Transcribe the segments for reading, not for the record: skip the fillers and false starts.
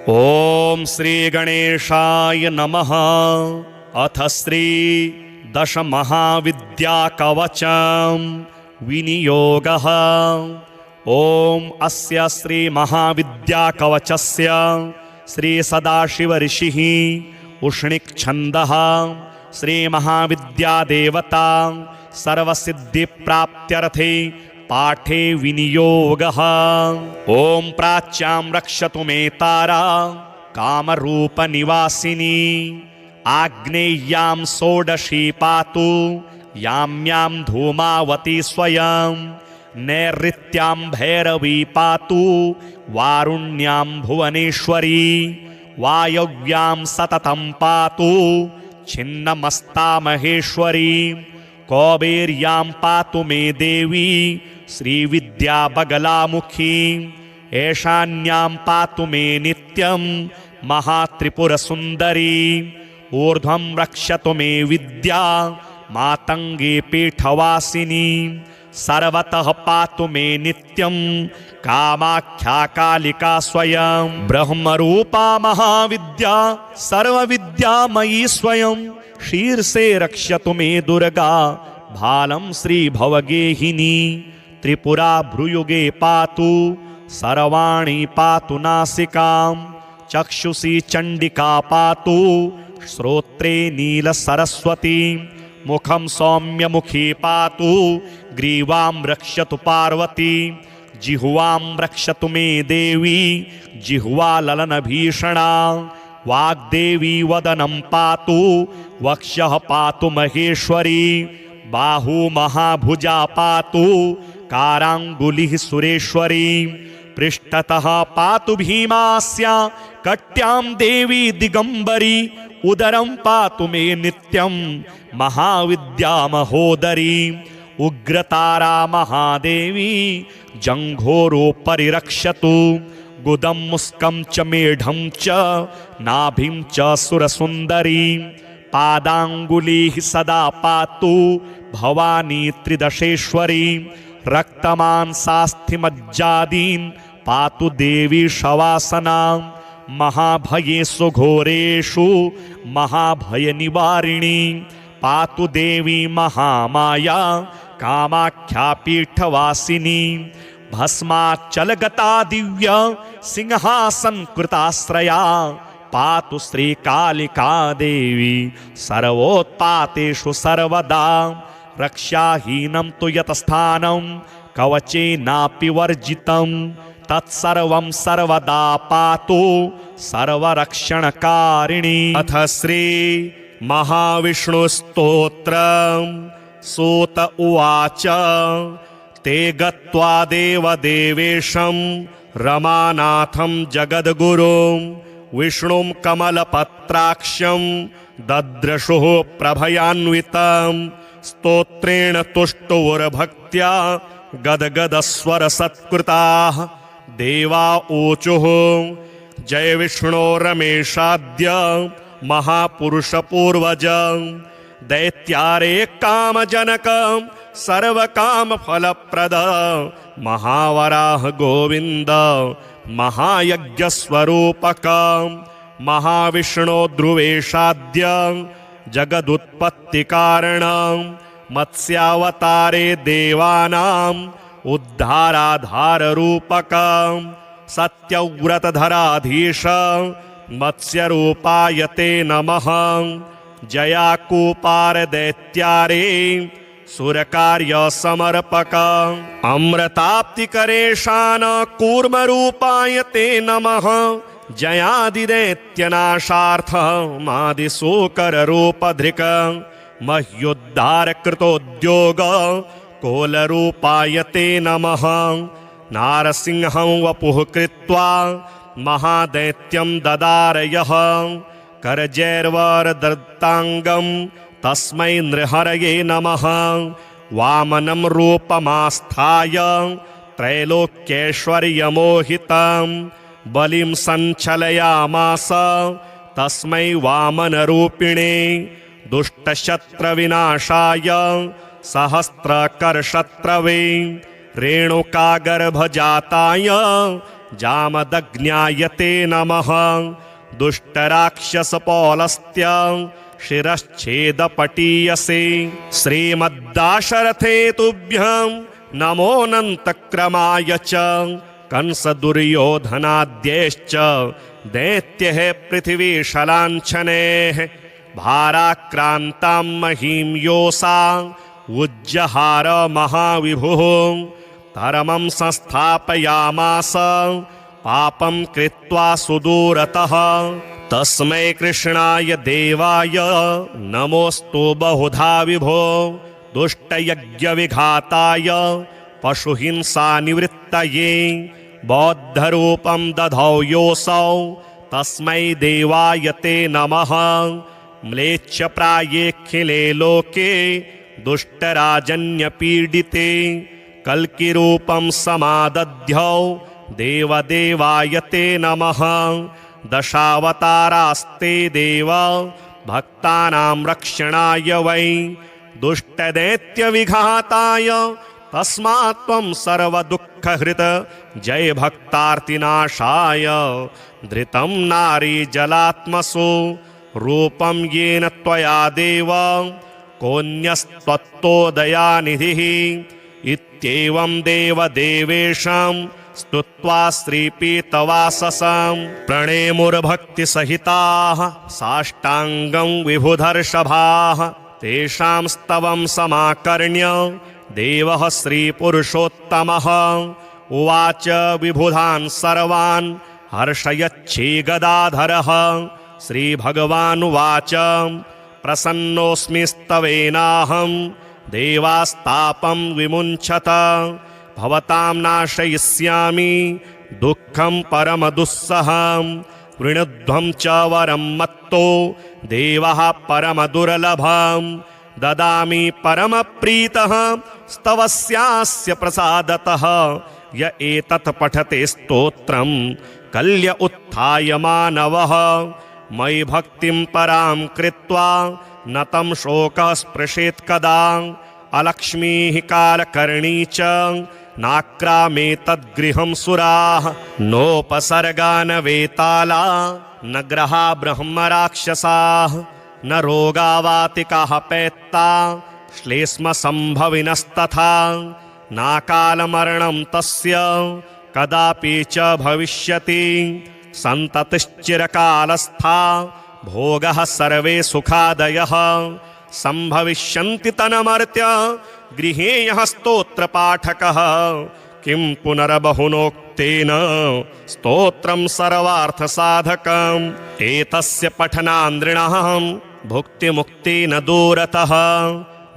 ओम श्री गणेशाय नमः। अथ श्री दश महाविद्या कवचम विनियोगः। ओम अस्य श्री महाविद्या कवचस्य श्री सदाशिव ऋषिः उष्णिक् छन्दः श्री महाविद्या देवता सर्वसिद्धि प्राप्त्यर्थे पाठे विनियोगः। ओम प्राच्यां रक्षतु मे तारा कामरूप निवासिनी। आग्नेय्यां षोडशी पातु याम्यां धूमावती स्वयं। नैऋत्यां भैरवी पातु वारुण्यां भुवनेश्वरी। वायव्यां सततं पातु छिन्नमस्ता महेश्वरी। कौबेर्यां पातु मे देवी श्रीविद्या बगलामुखी। ऐशान्यां पातु मे नित्यं महात्रिपुरसुन्दरी। ऊर्ध्वं रक्षतु मे विद्या मातङ्गी पीठवासिनी। सर्वतः पातु मे नित्यं कामाख्या कालिका स्वयं। ब्रह्मरूपा महाविद्या सर्वविद्यामयी स्वयं। शीर्षे रक्षतु मे दुर्गा भालं श्री भवगेहिनी। त्रिपुरा भ्रुयुगे पातु सर्वाणि पातु नासिकां। चक्षुषी चण्डिका पातु श्रोत्रे नीलसरस्वती। मुखं सौम्यमुखी पातु ग्रीवां रक्षतु पार्वती। जिह्वां रक्षतु मे देवी जिह्वा ललनभीषणा। वाग्देवी वदनं पातु वक्षः पातु महेश्वरी। बाहु महाभुजा पातु काराङ्गुलिः सुरेश्वरी। पृष्ठतः पातु भीमास्या कट्यां देवी दिगंबरी। उदरं पातु मे नित्यं महाविद्या महोदरी। उग्रतारा महादेवी जंघोरो परिरक्षतु। गुदं मुस्कं च मेढं च नाभिं च सुरसुन्दरी। पादाङ्गुलिः सदा पातु भवानी त्रिदशेश्वरी। रक्तमांसास्थिमज्जादीन् पातु देवी शवासना। महाभयेषु घोरेषु महाभयनिवारिणी। पातु देवी महामाया कामाख्या पीठवासिनी। भस्माचलगता दिव्य सिंहासनकृताश्रया। पातु श्रीकालिका देवी सर्वोत्पातेषु सर्वदा। रक्षाहीनं तु यतस्थानं कवचेनापि वर्जितं। तत्सर्वं सर्वदा पातु सर्वरक्षणकारिणी। अथ श्री महाविष्णुस्तोत्रम्। सूत उवाच ते गत्वा देवदेवेशं रमानाथं जगद्गुरुं। विष्णुं कमलपत्राक्षं दद्रशुः प्रभयान्वितं। स्तोत्रेण तुष्टुर्भक्त्या गदगदस्वरसत्कृताः। देवा ऊचुः जय विष्णो रमेशाद्य महापुरुषपूर्वज। दैत्यारे कामजनक सर्वकामफलप्रद। महावराह गोविन्द महायज्ञस्वरूपक। महाविष्णो ध्रुवेशाद्य जगदुत्पत्तिकारण। मत्स्यावतारे देवानाम् उद्धाराधाररूपक। सत्यव्रतधराधीश मत्स्यरूपाय ते नमः। जयाकूपार दैत्यारे सुरकार्य समर्पक। अमृताप्तिकरेशान कूर्मरूपाय ते नमः। जयादिदैत्यनाशार्थ मादिशूकररूपधृक्। मह्युद्धारकृतोद्योग कोलरूपाय ते नमः। नारसिंहं वपुः कृत्वा महादैत्यं ददारयः। करजैर्वरदत्ताङ्गं तस्मै नृहरये नमः। वामनं रूपमास्थाय त्रैलोक्यैश्वर्यमोहितं। बलिं सञ्चलयामास तस्मै वामनरूपिणे। दुष्टशत्रविनाशाय सहस्रकरशत्रवे। रेणुकागर्भजाताय जामदग्न्यायते नमः दुष्टराक्षसपौलस्त्य शिरश्छेदपटीयसे श्रीमद्दाशरथे तुभ्यं नमोऽनन्तक्रमाय च कंसदुर्योधनाद्यैश्च दैत्यैः पृथिवीशलाञ्छनैः भाराक्रान्तां महीं योषा उज्जहार महाविभुः धर्मं संस्थापयामास पापं कृत्वा सुदूरतः तस्मै कृष्णाय देवाय नमोऽस्तु बहुधा विभो दुष्टयज्ञविघाताय पशुहिंसानिवृत्तये बौद्धरूपं दधौ योऽसौ तस्मै देवाय ते नमः म्लेच्छप्रायेऽखिले लोके दुष्टराजन्यपीडिते कल्किरूपं समादध्यौ देवदेवाय ते नमः दशावतारास्ते देव भक्तानां रक्षणाय वै दुष्टदैत्यविघाताय तस्मात् त्वं सर्वदुःखहृत् जय भक्तार्तिनाशाय धृतं नारी जलात्मसु रूपं येन त्वया देव कोऽन्यस्त्वत्तोदयानिधिः इत्येवं देवदेवेशं स्तुत्वा श्रीपीतवाससं प्रणेमुर्भक्तिसहिताः साष्टाङ्गं विभुधर्षभाः तेषां स्तवं समाकर्ण्य देवः श्रीपुरुषोत्तमः उवाच विबुधान् सर्वान् हर्षयच्छीगदाधरः श्रीभगवानुवाच प्रसन्नोऽस्मि स्तवेनाहं देवास्तापं विमुञ्चत भवतां नाशयिष्यामि दुःखं परमदुस्सहं वृणुध्वं च वरं मत्तो देवः परमदुर्लभं ददामि परमप्रीतः स्तवस्यास्य प्रसादतः य एतत् पठते स्तोत्रं कल्य उत्थाय मानवः मयि भक्तिं परां कृत्वा न तं शोकः स्पृशेत् कदा अलक्ष्मीः कालकर्णी च नाक्रामे तद्गृहं सुराः नोपसर्गा न वेताला न ग्रहा ब्रह्मराक्षसाः न रोगावातिकाः पैत्ता श्लेष्मसम्भविनस्तथा नाकालमरणं तस्य कदापि च भविष्यति सन्ततिश्चिरकालस्था भोगः सर्वे सुखादयः सम्भविष्यन्ति तन्मर्त्य गृहे यः स्तोत्रपाठकः किं पुनर्बहुनोक्तेन स्तोत्रं सर्वार्थसाधकम् एतस्य पठनान्द्रिणः भुक्तिमुक्ति न दूरतः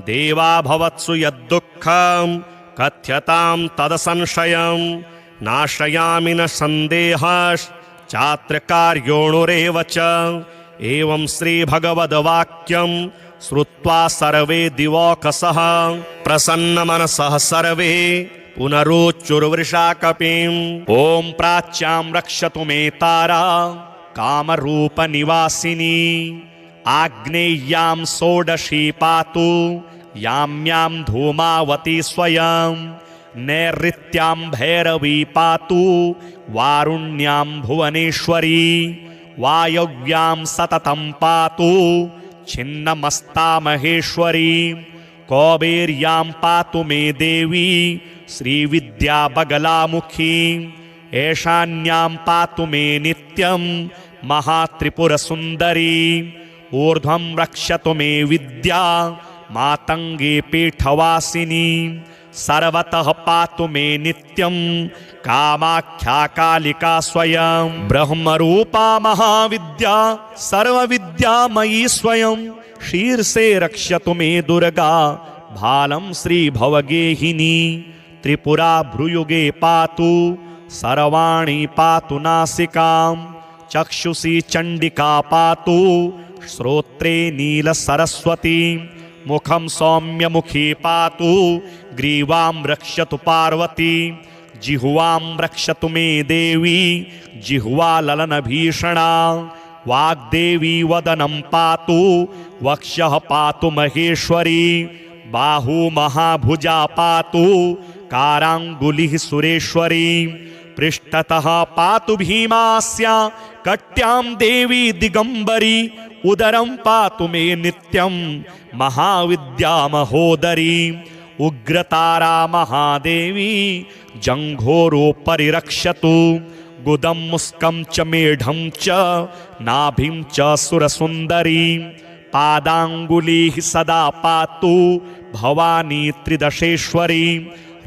देवा भवत्सु यद्दुःखं कथ्यतां तदसंशयं नाशयामि न सन्देहश्चात्रकार्योणुरेव च एवं श्रीभगवद्वाक्यं श्रुत्वा सर्वे दिवौकसः प्रसन्नमनसः सर्वे पुनरुच्चुर्वृषाकपिम् ॐ प्राच्यां रक्षतु मे तारा कामरूपनिवासिनी आग्नेय्यां षोडशी पातु याम्यां धूमावती स्वयं नैऋत्यां भैरवी पातु वारुण्यां भुवनेश्वरी वायव्यां सततं पातु छिन्नमस्ता महेश्वरी कौबेर्यां पातु मे देवी श्रीविद्या बगलामुखी ऐशान्यां पातु मे नित्यं महात्रिपुरसुन्दरी ऊर्ध्वं रक्षतु मे विद्या मातङ्गी पीठवासिनी सर्वतः पातु मे नित्यं कामाख्या कालिका स्वयं ब्रह्मरूपा महाविद्या सर्वविद्यामयी स्वयं शीर्षे रक्षतु मे दुर्गा भालं श्रीभवगेहिनी त्रिपुरा भ्रुयुगे पातु सर्वाणि पातु नासिकां चक्षुषी चण्डिका पातु श्रोत्रे नीलसरस्वती मुखं सौम्यमुखी पातु ग्रीवां रक्षतु पार्वती जिह्वां रक्षतु मे देवी जिह्वा ललनभीषणा वाग्देवी वदनं पातु वक्षः पातु महेश्वरी बाहु महाभुजा पातु काराङ्गुलिः सुरेश्वरी पृष्ठतः पातु भीमास्य कट्यां देवी दिगंबरी उदरं पातु मे नित्यं महाविद्या महोदरी उग्रतारा महादेवी जंघोरो परिरक्षतु गुदं मुस्कं च मेढं च नाभिं च सुरसुन्दरी पादांगुलीः सदा पातु भवानी त्रिदशेश्वरी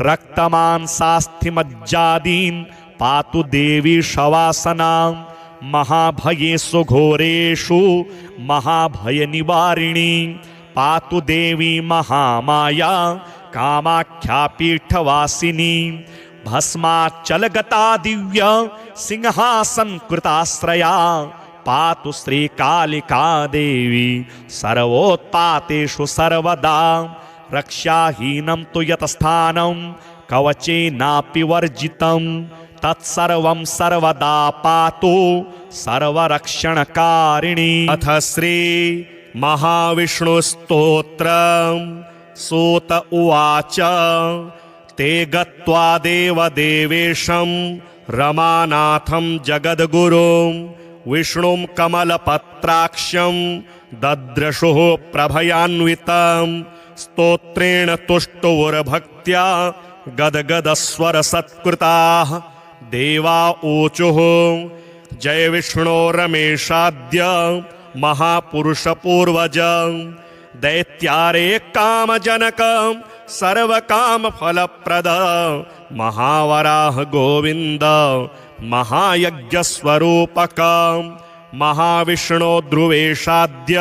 रक्तमांसास्थिमज्जादीन् पातु देवी शवासना महाभयेषु घोरेषु महाभयनिवारिणी पातु देवी महामाया कामाख्या पीठवासिनी भस्माचलगता दिव्य सिंहासन कृताश्रया पातु श्रीकालिका देवी सर्वोत्पातेषु सर्वदा रक्षाहीनं तु यतस्थानं कवचेनापि वर्जितं तत्सर्वं सर्वदा पातु सर्वरक्षणकारिणी। अथ श्री महाविष्णुस्तोत्रम्। सूत उवाच ते गत्वा देवदेवेशं रमानाथं जगद्गुरुं विष्णुं कमलपत्राक्षं दद्रशुः प्रभयान्वितं स्तोत्रेण तुष्टुर्भक्त्या गदगदस्वरसत्कृताः देवा ऊचुः जय विष्णो रमेशाद्य महापुरुषपूर्वज दैत्यारे कामजनक सर्वकामफलप्रद महावराह गोविन्द महायज्ञस्वरूपक महाविष्णो ध्रुवेशाद्य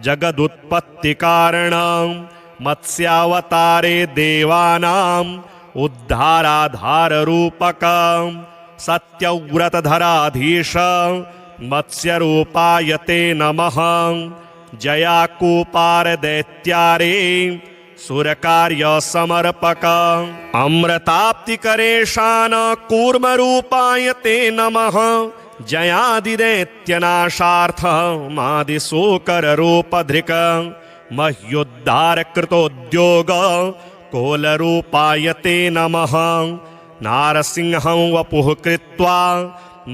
जगदुत्पत्तिकारण मत्स्यावतारे देवानां उद्धाराधाररूपक सत्यव्रतधराधीश मत्स्यरूपाय ते नमः जयाकूपार दैत्यारे सुरकार्य समर्पक अमृताप्तिकरेशान कूर्मरूपाय ते नमः जयादिदैत्यनाशार्थ मादिशूकररूपधृक मह्युद्धारकृतोद्योग कोलरूपाय ते नमः नारसिंहं वपुः कृत्वा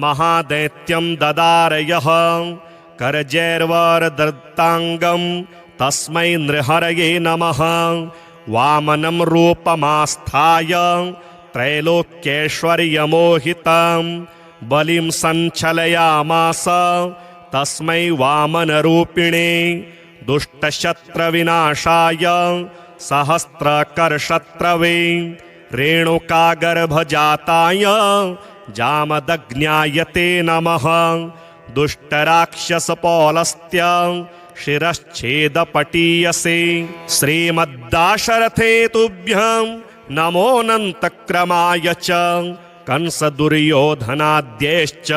महादैत्यं ददारयः करजैर्वरदत्ताङ्गं तस्मै नृहरये नमः वामनं रूपमास्थाय त्रैलोक्यैश्वर्यमोहितं बलिं सञ्चलयामास तस्मै वामनरूपिणे दुष्टशत्रविनाशाय सहस्रकरशत्रवे रेणुकागर्भजाताय जामदग्न्याय ते नमः दुष्टराक्षसपौलस्त्य शिरश्छेदपटीयसे श्रीमद्दाशरथे तुभ्यं नमोऽनन्तक्रमाय च कंसदुर्योधनाद्यैश्च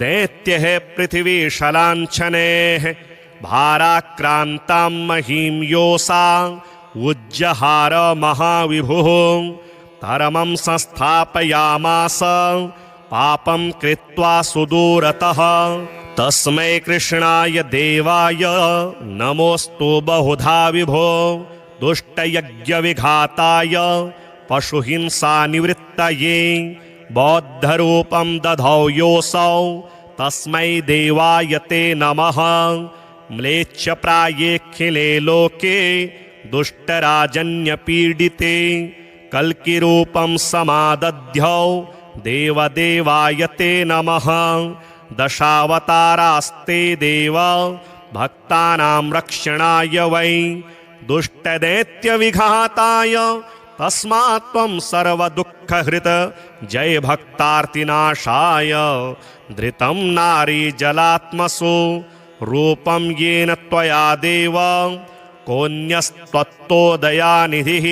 दैत्यैः पृथिवीशलाञ्छनैः भाराक्रान्तां महीं योषा उज्जहार महाविभुः धर्मं संस्थापयामास पापं कृत्वा सुदूरतः तस्मै कृष्णाय देवाय नमोऽस्तु बहुधा विभो दुष्टयज्ञविघाताय पशुहिंसानिवृत्तये बौद्धरूपं दधौ योऽसौ तस्मै देवाय ते नमः म्लेच्छप्रायेऽखिले लोके दुष्टराजन्यपीडिते कल्किरूपं समादध्यौ देवदेवाय ते नमः दशावतारास्ते देव भक्तानां रक्षणाय वै दुष्टदैत्यविघाताय तस्मात् त्वं सर्वदुःखहृत जय भक्तार्तिनाशाय धृतं नारी जलात्मसु रूपं येन त्वया देव कोऽन्यस्त्वत्तोदयानिधिः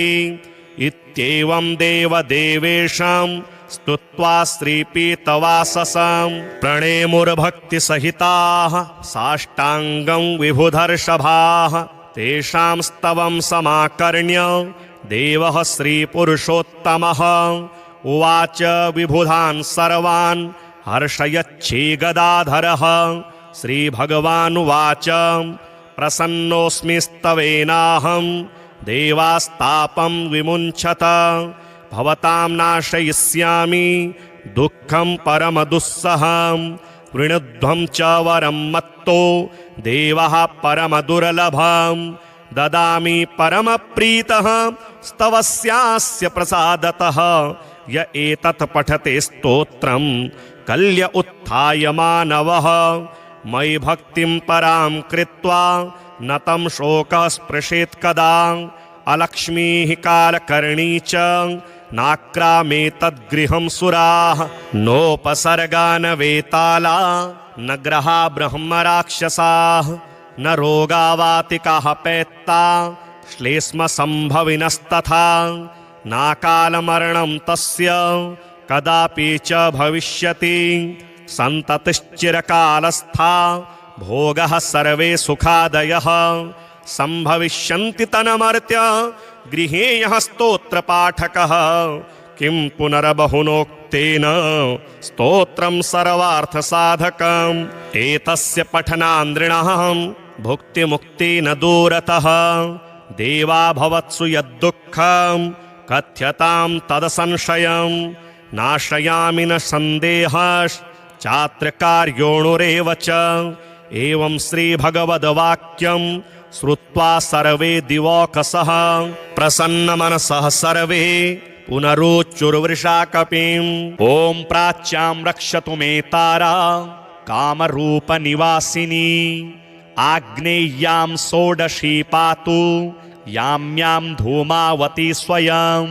इत्येवं देवदेवेशं स्तुत्वा श्रीपीतवाससं प्रणेमुर्भक्तिसहिताः साष्टाङ्गं विभुधर्षभाः तेषां स्तवं समाकर्ण्य देवः श्रीपुरुषोत्तमः उवाच विबुधान् सर्वान् हर्षयच्छीगदाधरः श्रीभगवानुवाच प्रसन्नोऽस्मि स्तवेनाहं देवास्तापं विमुञ्चत भवतां नाशयिष्यामि दुःखं परमदुस्सहं वृणध्वं च वरं मत्तो देवः परमदुर्लभं ददामि परमप्रीतः स्तवस्यास्य प्रसादतः य एतत् पठते स्तोत्रं कल्य उत्थाय मानवः मयि भक्तिं परां कृत्वा न तं शोकः स्पृशेत् कदा अलक्ष्मीः कालकर्णी च नाक्रामे तद्गृहं सुराः नोपसर्गा न वेताला न ग्रहा ब्रह्मराक्षसाः न रोगावातिकाः पैत्ता श्लेष्मसम्भविनस्तथा नाकालमरणं तस्य कदापि च भविष्यति सन्ततिश्चिरकालस्था भोगः सर्वे सुखादयः सम्भविष्यन्ति तन्मर्त्य गृहे यः स्तोत्रपाठकः किं पुनर्बहुनोक्तेन स्तोत्रं सर्वार्थसाधकम् एतस्य पठनान्द्रिणः भुक्तिमुक्तेन दूरतः देवा भवत्सु यद्दुःखं कथ्यतां तदसंशयं नाशयामि न सन्देहश्चात्र कार्योणुरेव च एवं श्रीभगवद्वाक्यं श्रुत्वा सर्वे दिवौकसः प्रसन्नमनसः सर्वे पुनरोच्चुर्वृषाकपिम् ॐ प्राच्यां रक्षतु मे तारा कामरूपनिवासिनी आग्नेय्यां षोडशी पातु याम्यां धूमावती स्वयं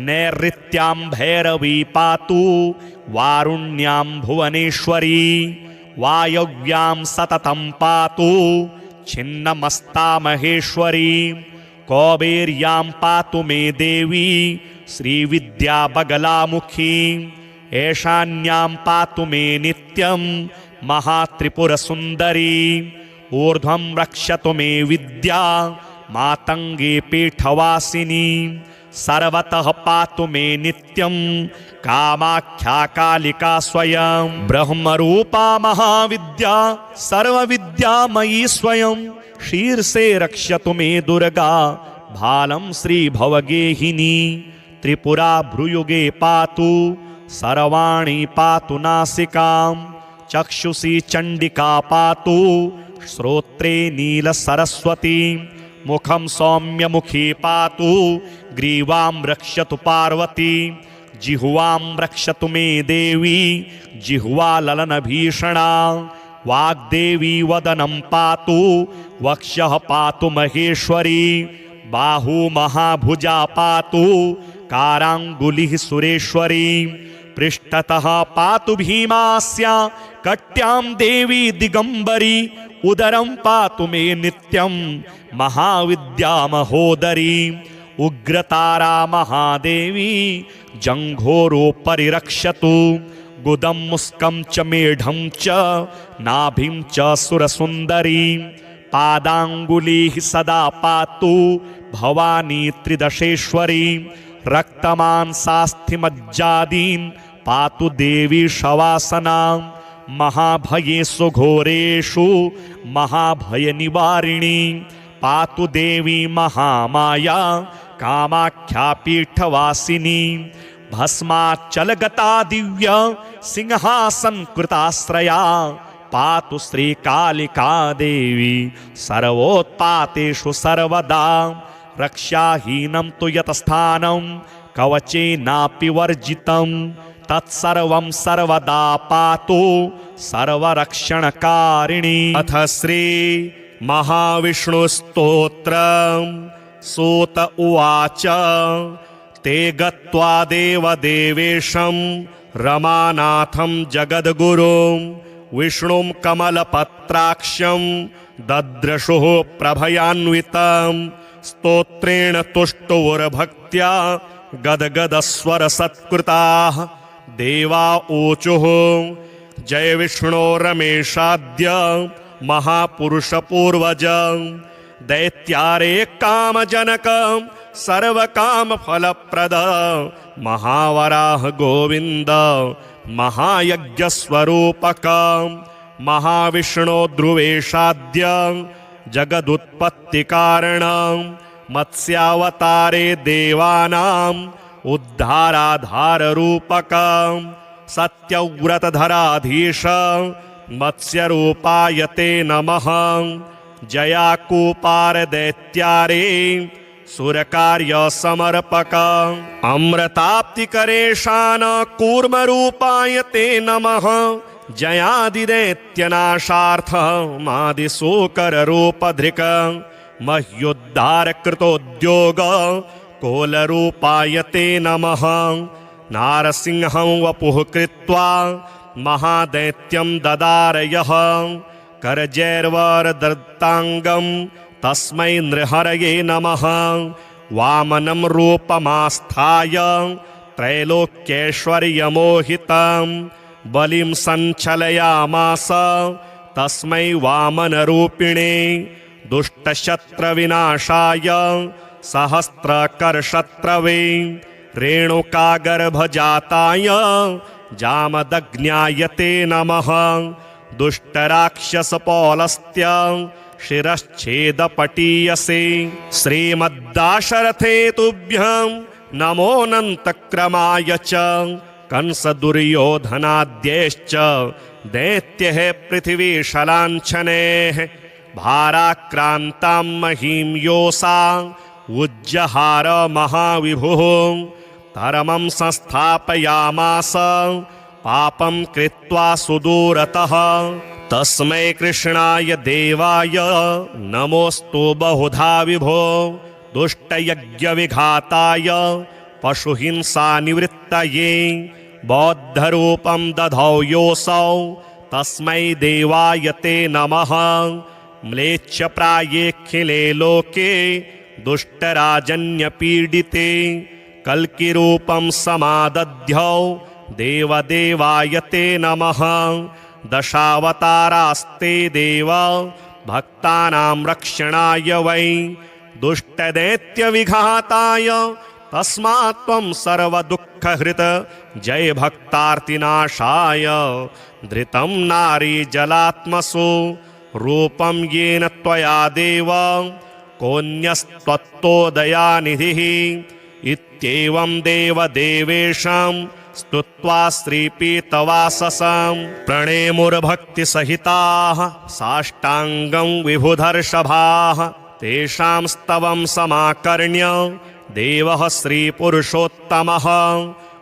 नैऋत्यां भैरवी पातु वारुण्यां भुवनेश्वरी वायव्यां सततं पातु छिन्नमस्ता महेश्वरी कौबेर्यां पातु मे देवी श्रीविद्या बगलामुखी ऐशान्यां पातु मे नित्यं महात्रिपुरसुन्दरी ऊर्ध्वं रक्षतु मे विद्या मातंगी पीठवासिनी सर्वतः पातु मे नित्यं कामाख्या कालिका स्वयं ब्रह्मरूपा महाविद्या सर्वविद्यामयी स्वयं शीर्षे रक्षतु मे दुर्गा भालं श्रीभवगेहिनी त्रिपुरा भ्रुयुगे पातु सर्वाणि पातु नासिकां चक्षुषी चण्डिका पातु श्रोत्रे नीलसरस्वती मुखं सौम्यमुखी पातु ग्रीवां रक्षतु पार्वती जिह्वां रक्षतु मे देवी जिह्वा ललनभीषणा वाग्देवी वदनं पातु वक्षः पातु महेश्वरी बाहू महाभुजा पातु काराङ्गुलिः सुरेश्वरी पृष्ठतः पातु भीमास्या कट्यां देवी दिगंबरी उदरं पातु मे नित्यं महाविद्या महोदरी उग्रतारा महादेवी जंघोरोपरि रक्षतु गुदं मुस्कं च मेढं च नाभिं च सुरसुन्दरी पादाङ्गुलिः सदा पातु भवानी त्रिदशेश्वरी रक्तमांसास्थिमज्जादीन् पातु देवी शवासना महाभयेषु घोरेषु महाभयनिवारिणी पातु देवी महामाया कामाख्या पीठवासिनी भस्माचलगता दिव्य सिंहासन कृताश्रया पातु श्रीकालिका देवी सर्वोत्पातेषु सर्वदा रक्षाहीनं तु यतस्थानं कवचेनापि वर्जितं तत्सर्वं सर्वदा पातु सर्वरक्षणकारिणी। अथ श्री महाविष्णुस्तोत्रं सूत उवाच ते गत्वा देवदेवेशं रमानाथं जगद्गुरुं विष्णुं कमलपत्राक्षं दद्रशुः प्रभयान्वितं स्तोत्रेण तुष्टुर्भक्त्या गदगदस्वरसत्कृताः देवा ऊचुः जय विष्णो रमेशाद्य महापुरुषपूर्वज दैत्यारे कामजनक सर्वकामफलप्रद महावराह गोविंद महायज्ञस्वरूपक महाविष्णो ध्रुवेशाद्य जगदुत्पत्तिकारण मत्स्यावतारे देवानां उद्धाराधाररूपक सत्यव्रतधराधीश मत्स्यरूपाय ते नमः। जयाकूपारदैत्यारे सुरकार्य समर्पक अमृताप्तिकरेशान कूर्मरूपाय ते नमः। जयादिदैत्यनाशार्थ मादिशूकररूपधृक मह्योद्धारकृतोद्योग कोलरूपाय ते नमः। नारसिंहं वपुः कृत्वा महादैत्यं ददारयः करजैर्वरदत्ताङ्गं तस्मै नृहरये नमः। वामनं रूपमास्थाय त्रैलोक्यैश्वर्यमोहितं बलिं सञ्चलयामास तस्मै वामनरूपिणे। दुष्टशत्रविनाशाय सहस्रकरशत्रवे रेणुकागर्भजाताय जामदग्न्याय ते नमः। दुष्टराक्षसपौलस्त्य शिरश्छेदपटीयसे श्रीमद्दाशरथे तुभ्यं नमोऽनन्तक्रमाय च। कंसदुर्योधनाद्यैश्च दैत्यैः पृथिवीशलाञ्छनैः भाराक्रान्तां महीं योषा उज्जहार महाविभुः। धर्मं संस्थापयामास पापं कृत्वा सुदूरतः। तस्मै कृष्णाय देवाय नमोऽस्तु बहुधा विभो। दुष्टयज्ञविघाताय पशुहिंसानिवृत्तये बौद्धरूपं दधौ योऽसौ तस्मै देवाय ते नमः। म्लेच्छप्रायेऽखिले लोके दुष्टराजन्यपीडिते कल्किरूपं समादध्यौ देवदेवाय ते नमः। दशावतारास्ते देव भक्तानां रक्षणाय वै दुष्टदैत्यविघाताय तस्मात् त्वं सर्वदुःखहृत जय भक्तार्तिनाशाय। धृतं नारी जलात्मसु रूपं येन त्वया देव कोऽन्यस्त्वत्तोदयानिधिः। इत्येवं देवदेवेशं स्तुत्वा श्रीपीतवाससं प्रणेमुर्भक्तिसहिताः साष्टाङ्गं विभुधर्षभाः। तेषां स्तवं समाकर्ण्य देवः श्रीपुरुषोत्तमः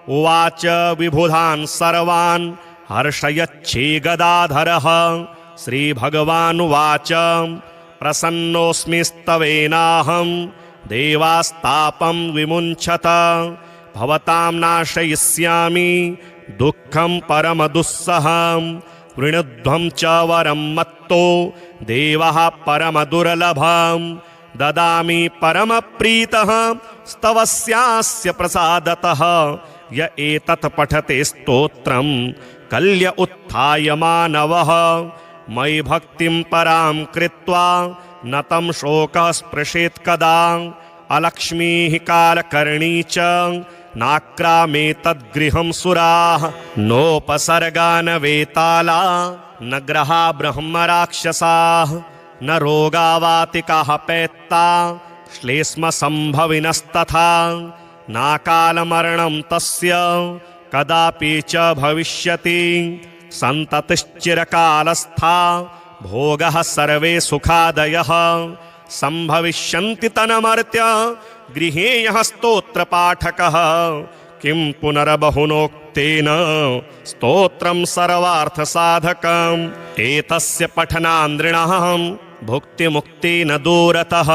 उवाच विबुधान् सर्वान् हर्षयच्छीगदाधरः। श्रीभगवानुवाच प्रसन्नोऽस्मि स्तवेनाहं देवास्तापं विमुञ्चत। भवतां नाशयिष्यामि दुःखं परमदुस्सहं। वृणुध्वं च वरं मत्तो देवः परमदुर्लभं। ददामि परमप्रीतः स्तवस्यास्य प्रसादतः। य एतत् पठते स्तोत्रं कल्य उत्थाय मानवः। मयि भक्तिं परां कृत्वा न तं शोकः स्पृशेत् कदा। अलक्ष्मीः कालकर्णी च नाक्रामेतद्गृहं सुराः। नोपसर्गा न वेताला न ग्रहा ब्रह्मराक्षसाः। न रोगावातिकाः पैत्ता श्लेष्मसम्भविनस्तथा। नाकालमरणं तस्य कदापि च भविष्यति। सन्ततिश्चिरकालस्था भोगः सर्वे सुखादयः। सम्भविष्यन्ति तन्मर्त्य गृहे यः स्तोत्रपाठकः। किं पुनर्बहुनोक्तेन स्तोत्रं सर्वार्थसाधकम्। एतस्य पठनान्द्रिणः भुक्तिमुक्तेन दूरतः।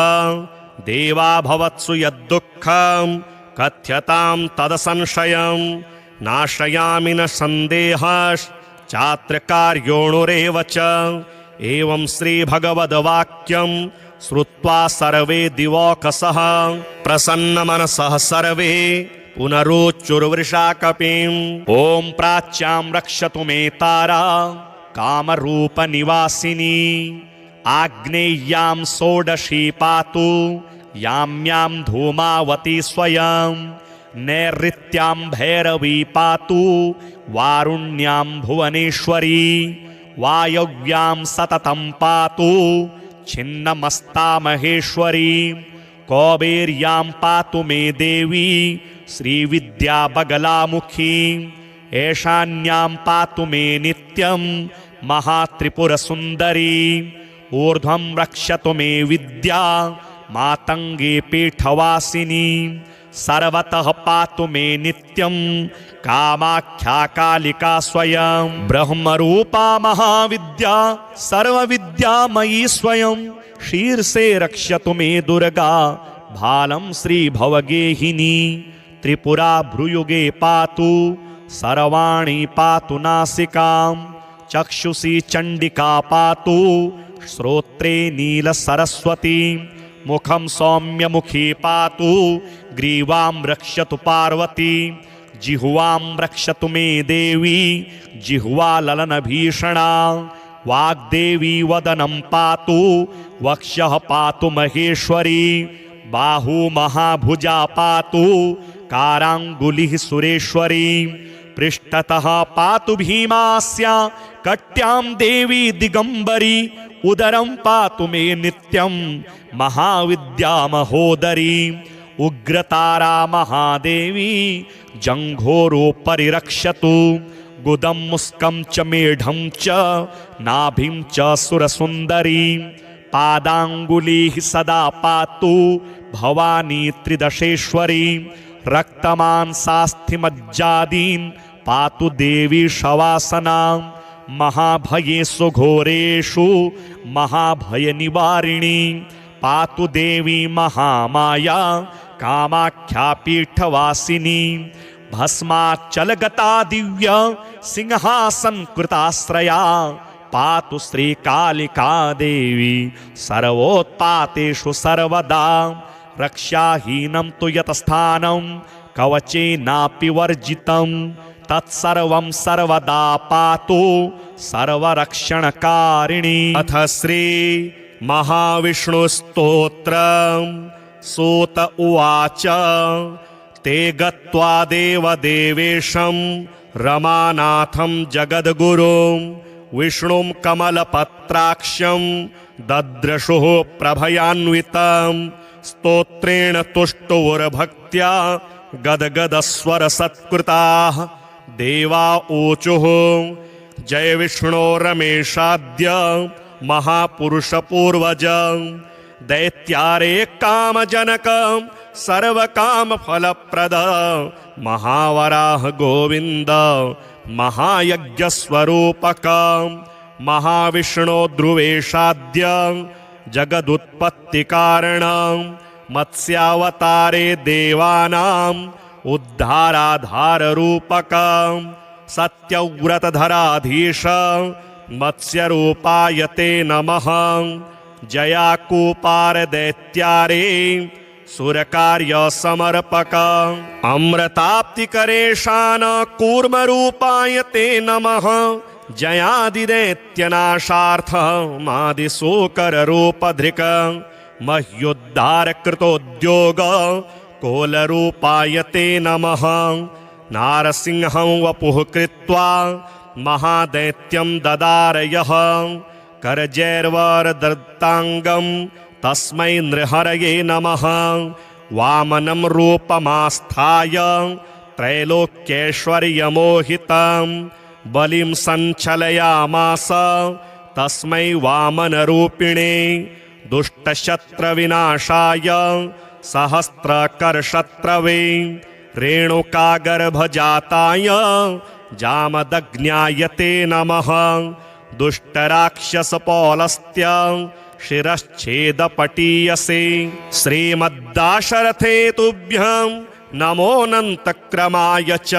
देवा भवत्सु यद्दुःखं कथ्यतां तदसंशयम्। नाशयामि न सन्देहश्चात्रकार्योणुरेव च। एवं श्रीभगवद्वाक्यं श्रुत्वा सर्वे दिवौकसः प्रसन्नमनसः सर्वे पुनरुच्चुर्वृषाकपिम्। ॐ प्राच्यां रक्षतु मे तारा कामरूपनिवासिनी। आग्नेय्यां षोडशी पातु याम्यां धूमावती स्वयं। नैऋत्यां भैरवी पातु वारुण्यां भुवनेश्वरी। वायव्यां सततं पातु छिन्नमस्ता महेश्वरी। कौबेर्यां पातु मे देवी श्रीविद्या बगलामुखी। ऐशान्यां पातु मे नित्यं महात्रिपुरसुन्दरी ऊर्ध्वं रक्षतु मे विद्या मातङ्गी पीठवासिनी सर्वतः पातु मे नित्यं कामाख्या कालिका स्वयं ब्रह्मरूपा महाविद्या सर्वविद्यामयी स्वयं शीर्षे रक्षतु मे दुर्गा भालं श्रीभवगेहिनी त्रिपुरा भ्रुयुगे पातु सर्वाणि पातु नासिकां चक्षुषी चण्डिका पातु श्रोत्रे नीलसरस्वती मुखं सौम्यमुखी पातु ग्रीवां रक्षतु पार्वती जिह्वां रक्षतु मे देवी जिह्वा ललनभीषणा वाग्देवी वदनं पातु वक्षः पातु महेश्वरी बाहु महाभुजा पातु काराङ्गुलिः सुरेश्वरी पृष्ठतः पातु भीमास्या कट्यां देवी दिगंबरी उदरं पातु मे नित्यं महाविद्या महोदरी उग्रतारा महादेवी जंघोरो परिरक्षतु गुदं मुस्कं च मेढं च नाभिं च सुरसुन्दरी पादाङ्गुलिः सदा पातु भवानी त्रिदशेश्वरी रक्तमांसास्थिमज्जादीन् पातु देवी शवासना महाभयेषु घोरेषु महाभयनिवारिणी पातु देवी महामाया कामाख्या पीठवासिनी भस्माचलगता दिव्य सिंहासनकृताश्रया पातु श्रीकालिका देवी सर्वोत्पातेषु सर्वदा रक्षाहीनं तु यतस्थानं कवचेनापि वर्जितं तत्सर्वं सर्वदा पातु सर्वरक्षणकारिणी। अथ श्री महाविष्णुस्तोत्रम्। सूत उवाच ते गत्वा देवदेवेशं रमानाथं जगद्गुरुं विष्णुं कमलपत्राक्षं दद्रशुः प्रभयान्वितं स्तोत्रेण तुष्टुर्भक्त्या गदगदस्वरसत्कृताः देवा ऊचुः जय विष्णो रमेशाद्य महापुरुषपूर्वज दैत्यारे कामजनक सर्वकामफलप्रद महावराह गोविंद महायज्ञस्वरूपक महाविष्णो ध्रुवेशाद्य जगदुत्पत्तिकारण मत्स्यावतारे देवानां उद्धाराधाररूपक सत्यव्रतधराधीश मत्स्यरूपाय ते नमः जयाकूपार दैत्यारे सुरकार्य समर्पक अमृताप्तिकरेशान कूर्मरूपाय ते नमः जयादिदैत्यनाशार्थ मादिशोकररूपधृक मह्युद्धारकृतोद्योग कोलरूपाय ते नमः नारसिंहं वपुः कृत्वा महादैत्यं ददारयः करजैर्वरदत्ताङ्गं तस्मै नृहरये नमः वामनं रूपमास्थाय त्रैलोक्यैश्वर्यमोहितं बलिं सञ्चलयामास तस्मै वामनरूपिणे दुष्टशत्रविनाशाय सहस्रकरशत्रवे रेणुकागर्भजाताय जामदग्न्याय ते नमः दुष्टराक्षसपौलस्त्य शिरश्छेदपटीयसे श्रीमद्दाशरथे तुभ्यं नमोऽनन्तक्रमाय च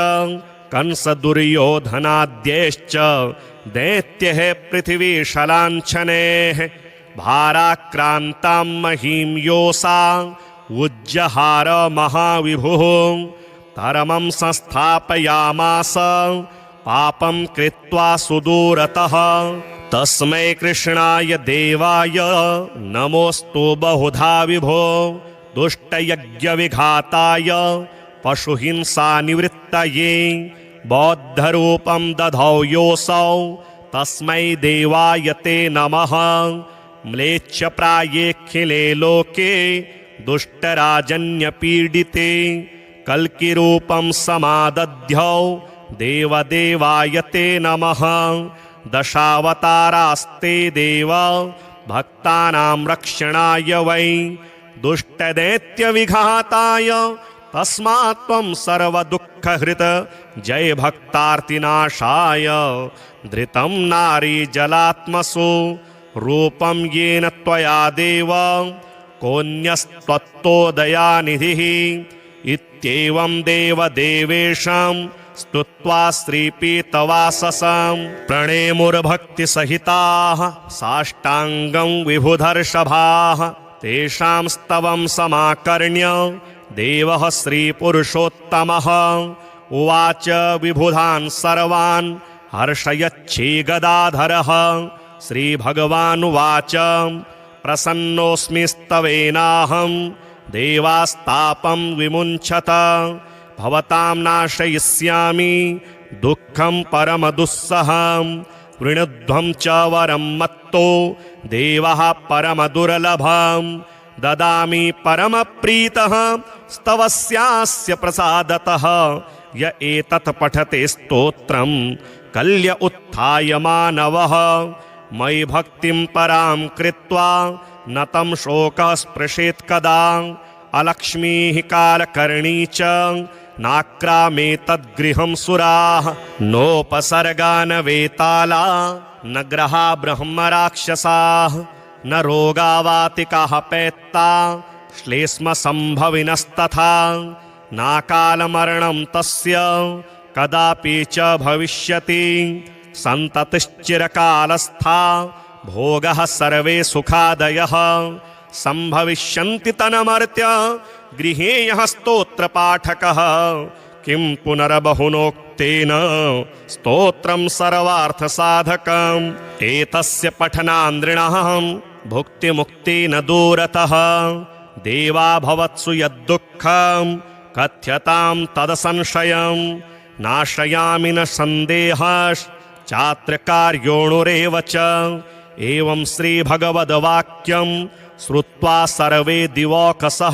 कंसदुर्योधनाद्यैश्च दैत्यैः पृथिवीशलाञ्छनैः भाराक्रान्तां महीं योषा उज्जहार महाविभुः धर्मं संस्थापयामास पापं कृत्वा सुदूरतः तस्मै कृष्णाय देवाय नमोऽस्तु बहुधा विभो दुष्टयज्ञविघाताय पशुहिंसानिवृत्तये बौद्धरूपं दधौ योऽसौ तस्मै देवाय ते नमः म्लेच्छप्रायेऽखिले लोके दुष्टराजन्यपीडिते कल्किरूपं समादध्यौ देवदेवाय ते नमः। दशावतारास्ते देव भक्तानां रक्षणाय वै, दुष्टदैत्यविघाताय तस्मात् त्वं सर्वदुःखहृत्, जय भक्तार्तिनाशाय धृतं नारी जलात्मसु, रूपं येन त्वया देव कोऽन्यस्त्वत्तोदयानिधिः। इत्येवं देवदेवेशं स्तुत्वा श्रीपीतवाससं, प्रणेमुर्भक्तिसहिताः साष्टाङ्गं विभुधर्षभाः। तेषां स्तवं समाकर्ण्य देवः श्रीपुरुषोत्तमः उवाच विबुधान् सर्वान् हर्षयच्छीगदाधरः। श्रीभगवानुवाच प्रसन्नोऽस्मि स्तवेनाहं देवास्तापं विमुञ्चत, भवतां नाशयिष्यामि दुःखं परमदुस्सहं। वृणुध्वं च वरं मत्तो देवः परमदुर्लभं, ददामि परमप्रीतः स्तवस्यास्य प्रसादतः। य एतत् पठते स्तोत्रं कल्य उत्थाय मानवः, मयि भक्तिं परां कृत्वा न तं शोकः स्पृशेत् कदा। अलक्ष्मीः कालकर्णी च नाक्रामे तद्गृहं सुराः, नोपसर्गा न वेताला न ग्रहा ब्रह्मराक्षसाः, न रोगावातिकाः पैत्ता श्लेष्मसम्भविनस्तथा। नाकालमरणं तस्य कदापि च भविष्यति, सन्ततिश्चिरकालस्था भोगः सर्वे सुखादयः। सम्भविष्यन्ति तन्मर्त्य गृहे यः स्तोत्रपाठकः, किं पुनर्बहुनोक्तेन स्तोत्रं सर्वार्थसाधकम्। एतस्य पठनान्द्रिणः भुक्तिमुक्तेन दूरतः, देवा भवत्सु यद्दुःखं कथ्यतां तदसंशयं। नाशयामि न सन्देहश्चात्रकार्योणुरेव च, एवं श्रीभगवद्वाक्यं श्रुत्वा सर्वे दिवौकसः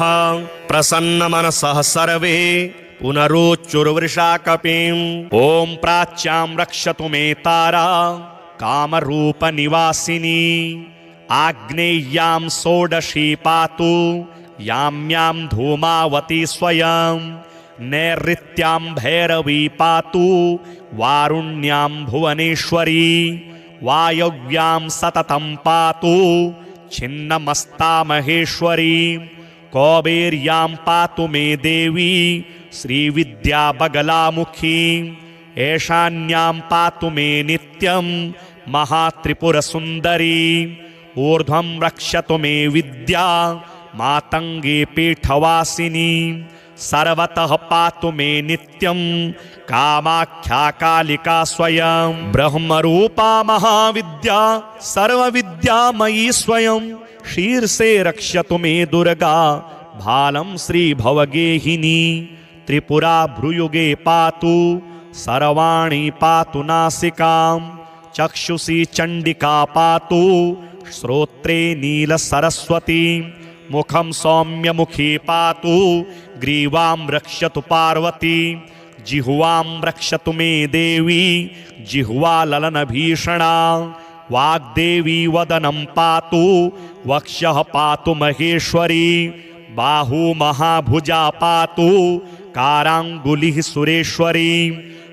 प्रसन्नमनसः सर्वे पुनरुच्चुर्वृषाकपिम्। ॐ प्राच्यां रक्षतु मे तारा कामरूपनिवासिनी, आग्नेय्यां षोडशी पातु याम्यां धूमावती स्वयं। नैऋत्यां भैरवी पातु वारुण्यां भुवनेश्वरी, वायव्यां सततं पातु छिन्नमस्ता महेश्वरी। कौबेर्यां पातु मे देवी श्रीविद्या बगलामुखी, ऐशान्यां पातु मे नित्यं महात्रिपुरसुन्दरी। ऊर्ध्वं रक्षतु मे विद्या मातङ्गी पीठवासिनी, सर्वतः पातु मे नित्यं कामाख्या कालिका स्वयं। ब्रह्मरूपा महाविद्या सर्वविद्यामयी स्वयं, शीर्षे रक्षतु मे दुर्गा भालं श्रीभवगेहिनी। त्रिपुरा भ्रुयुगे पातु सर्वाणि पातु नासिकां, चक्षुषी चण्डिका पातु श्रोत्रे नीलसरस्वती। मुखं सौम्यमुखी पातु ग्रीवां रक्षतु पार्वती। जिह्वां रक्षतु मे देवी जिह्वा ललनभीषणा। वाग्देवी वदनं पातु वक्षः पातु महेश्वरी। बाहू महाभुजा पातु काराङ्गुलिः सुरेश्वरी।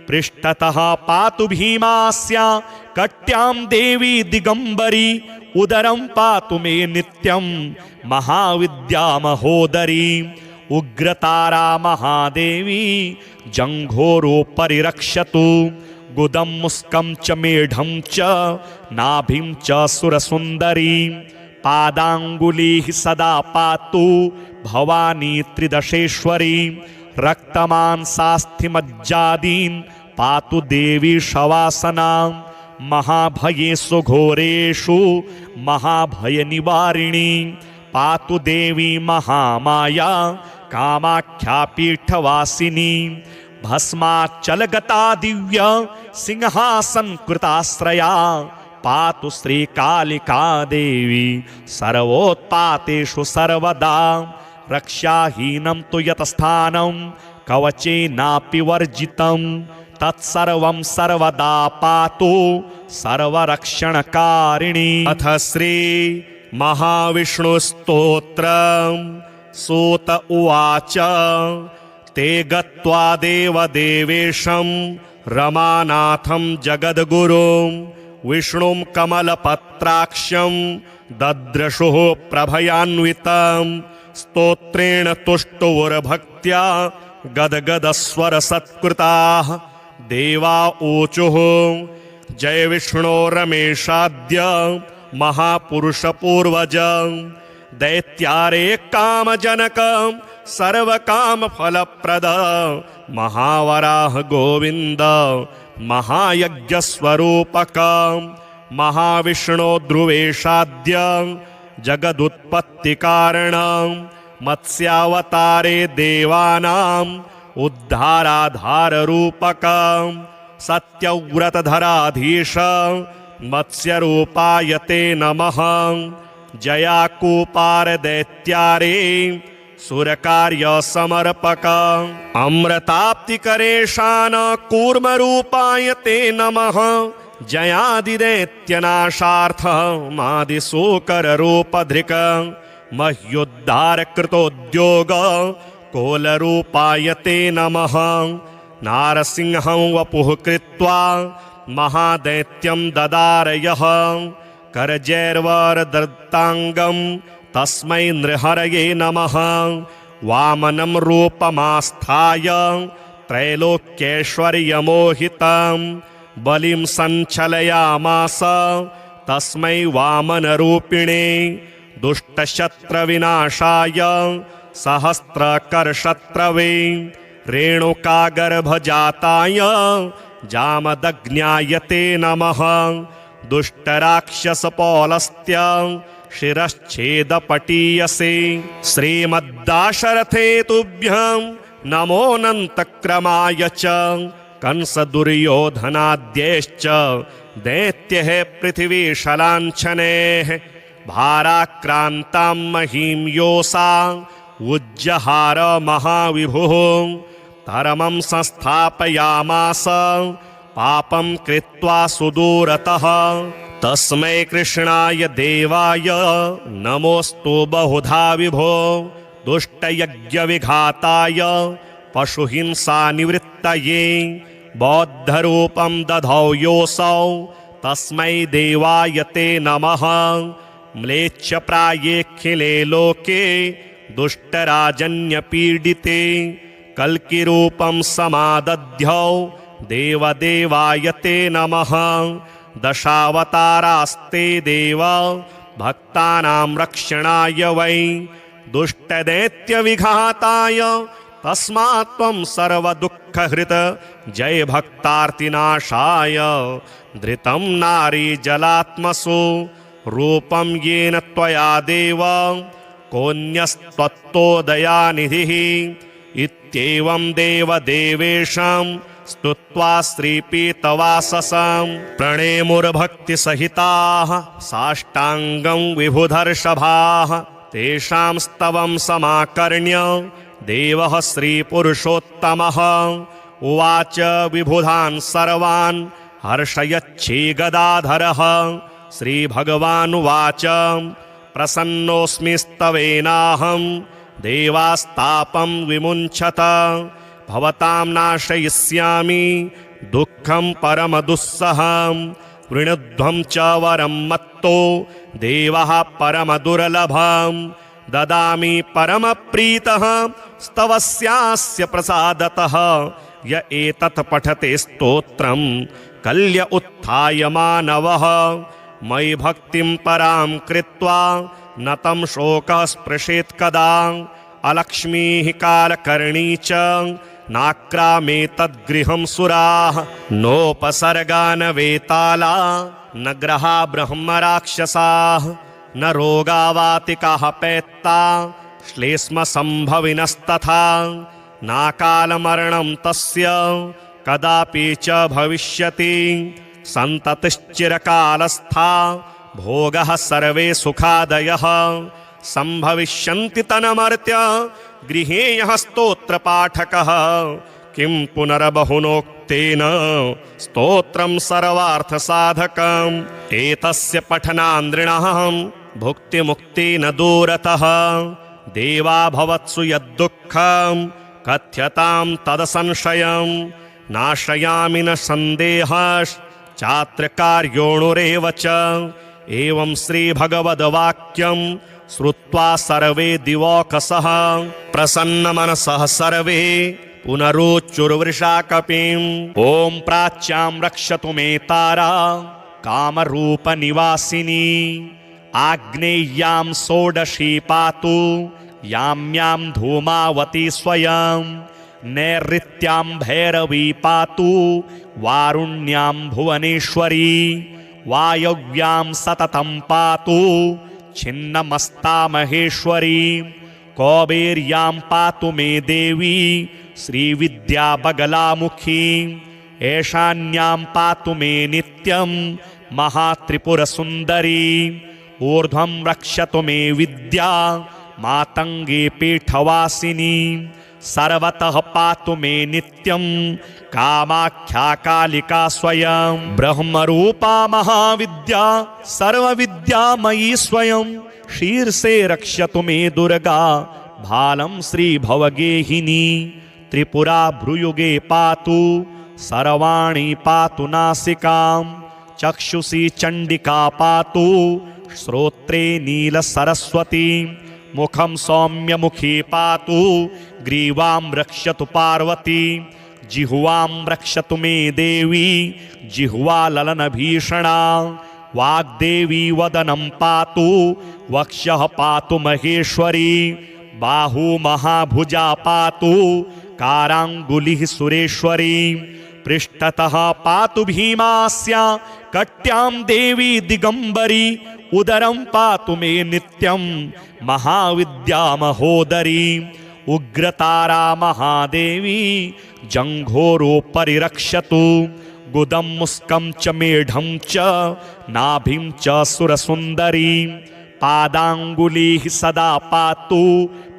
पृष्ठतः पातु भीमास्या कट्यां देवी दिगंबरी। उदरं पातु मे नित्यं महाविद्या महोदरी। उग्रतारा महादेवी जंघोरोपरि रक्षतु। गुदं मुस्कं च मेढं च नाभिं च सुरसुन्दरी। पादाङ्गुलीः सदा पातु भवानी त्रिदशेश्वरी। रक्तमांसास्थिमज्जादीन् पातु देवी शवासना। महाभयेषु घोरेषु महाभयनिवारिणी। पातु देवी महामाया कामाख्या पीठवासिनी। भस्माचलगता दिव्य सिंहासनकृताश्रया। पातु श्रीकालिका देवी सर्वोत्पातेषु सर्वदा। रक्षाहीनं तु यतस्थानं कवचेनापि वर्जितं। तत्सर्वं सर्वदा पातु सर्वरक्षणकारिणी। अथ श्री महाविष्णुस्तोत्रम्। सूत उवाच ते गत्वा देवदेवेशं रमानाथं जगद्गुरुं विष्णुं कमलपत्राक्षं दद्रशुः प्रभयान्वितं स्तोत्रेण तुष्टुवुर्भक्त्या गदगदस्वरसत्कृताः देवा ऊचुः जय विष्णो रमेशाद्य महापुरुषपूर्वज दैत्यारे कामजनक सर्वकामफलप्रद महावराह गोविन्द महायज्ञस्वरूपक महाविष्णो ध्रुवेशाद्य जगदुत्पत्तिकारण मत्स्यावतारे देवानाम् उद्धाराधाररूपक सत्यव्रतधराधीश मत्स्यरूपाय ते नमः जयाकूपार दैत्यारे सुरकार्य समर्पक अमृताप्तिकरेशान कूर्मरूपाय ते नमः जयादिदैत्यनाशार्थ मादिशूकररूपधृक मह्युद्धारकृतोद्योग कोलरूपाय ते नमः नारसिंहं वपुः कृत्वा महादैत्यं ददारयः करजैर्वरदत्ताङ्गं तस्मै नृहरये नमः वामनं रूपमास्थाय त्रैलोक्यैश्वर्यमोहितं बलिं सञ्चलयामास तस्मै वामनरूपिणे दुष्टशत्रविनाशाय सहस्रकरशत्रवे रेणुकागर्भजाताय जामदग्न्याय ते नमः दुष्टराक्षसपौलस्त्य शिरश्छेदपटीयसे श्रीमद्दाशरथे तुभ्यं नमोऽनन्तक्रमाय च कंसदुर्योधनाद्यैश्च दैत्यैः पृथिवीशलाञ्छनैः भाराक्रान्तां महीं योषा उज्जहार महाविभुः धर्मं संस्थापयामास पापं कृत्वा सुदूरतः तस्मै कृष्णाय देवाय नमोऽस्तु बहुधा विभो दुष्टयज्ञविघाताय पशुहिंसानिवृत्तये बौद्धरूपं दधौ योऽसौ तस्मै देवाय ते नमः म्लेच्छप्रायेऽखिले लोके दुष्टराजन्यपीडिते कल्किरूपं समादध्यौ देवदेवाय ते नमः दशावतारास्ते देव भक्तानां रक्षणाय वै दुष्टदैत्यविघाताय तस्मात् त्वं सर्वदुःखहृत् जय भक्तार्तिनाशाय धृतं नारी जलात्मसु रूपं येन त्वया देव कोऽन्यस्त्वत्तोदयानिधिः इत्येवं देवदेवेशं स्तुत्वा श्रीपीतवाससं प्रणेमुर्भक्तिसहिताः साष्टाङ्गं विभुधर्षभाः तेषां स्तवं समाकर्ण्य देवः श्रीपुरुषोत्तमः उवाच विबुधान् सर्वान् हर्षयच्छीगदाधरः श्रीभगवानुवाच प्रसन्नोऽस्मि स्तवेनाहं देवास्तापं विमुञ्चत भवतां नाशयिष्यामि दुःखं परमदुस्सहं वृणध्वं च वरं मत्तो देवः परमदुर्लभं ददामि परमप्रीतः स्तवस्यास्य प्रसादतः य एतत् पठते स्तोत्रं कल्य उत्थाय मानवः मयि भक्तिं परां कृत्वा न तं शोकः स्पृशेत् कदा अलक्ष्मीः कालकर्णी च नाक्रामे तद्गृहं सुराः नोपसर्गा न वेताला न ग्रहा ब्रह्मराक्षसाः न रोगावातिकाः पैत्ता श्लेष्मसम्भविनस्तथा नाकालमरणं तस्य कदापि च भविष्यति सन्ततिश्चिरकालस्था भोगः सर्वे सुखादयः सम्भविष्यन्ति तन्मर्त्य गृहे यः स्तोत्रपाठकः किं पुनर्बहुनोक्तं तेन स्तोत्रं सर्वार्थसाधकम् एतस्य पठनान्द्रिणः भुक्तिमुक्तेन दूरतः देवा भवत्सु यद्दुःखं कथ्यतां तदसंशयं नाशयामि न सन्देहश्चात्रकार्योणुरेव च एवं श्रीभगवद्वाक्यं श्रुत्वा सर्वे दिवोकसः प्रसन्नमनसः सर्वे पुनरुच्चुर्वृषाकपिम् ॐ प्राच्यां रक्षतु मे तारा कामरूपनिवासिनी आग्नेय्यां षोडशी पातु याम्यां धूमावती स्वयं नैऋत्यां भैरवी पातु वारुण्यां भुवनेश्वरी वायव्यां सततं पातु छिन्नमस्ता महेश्वरी कौबेर्यां पातु मे देवी श्रीविद्या बगलामुखी ऐशान्यां पातु मे नित्यं महात्रिपुरसुन्दरी ऊर्ध्वं रक्षतु मे विद्या मातङ्गी पीठवासिनी सर्वतः पातु मे नित्यं कामाख्या कालिका स्वयं ब्रह्मरूपा महाविद्या सर्वविद्यामयी स्वयं शीर्षे रक्षतु मे दुर्गा भालं श्रीभवगेहिनी त्रिपुरा भ्रुयुगे पातु सर्वाणि पातु नासिकां चक्षुषी चण्डिका पातु श्रोत्रे नीलसरस्वती मुखं सौम्यमुखी पातु ग्रीवां रक्षतु पार्वती जिह्वां रक्षतु मे देवी जिह्वा ललनभीषणा वाग्देवी वदनं पातु वक्षः पातु महेश्वरी बाहु महाभुजा पातु काराङ्गुलिः सुरेश्वरी पृष्ठतः पातु भीमास्या कट्यां देवी दिगंबरी उदरं पातु मे नित्यं महाविद्या महोदरी उग्रतारा महादेवी जंघोरोपरि रक्षतु गुदं मुस्कं च मेढं च नाभिं च सुरसुन्दरी पादाङ्गुलीः सदा पातु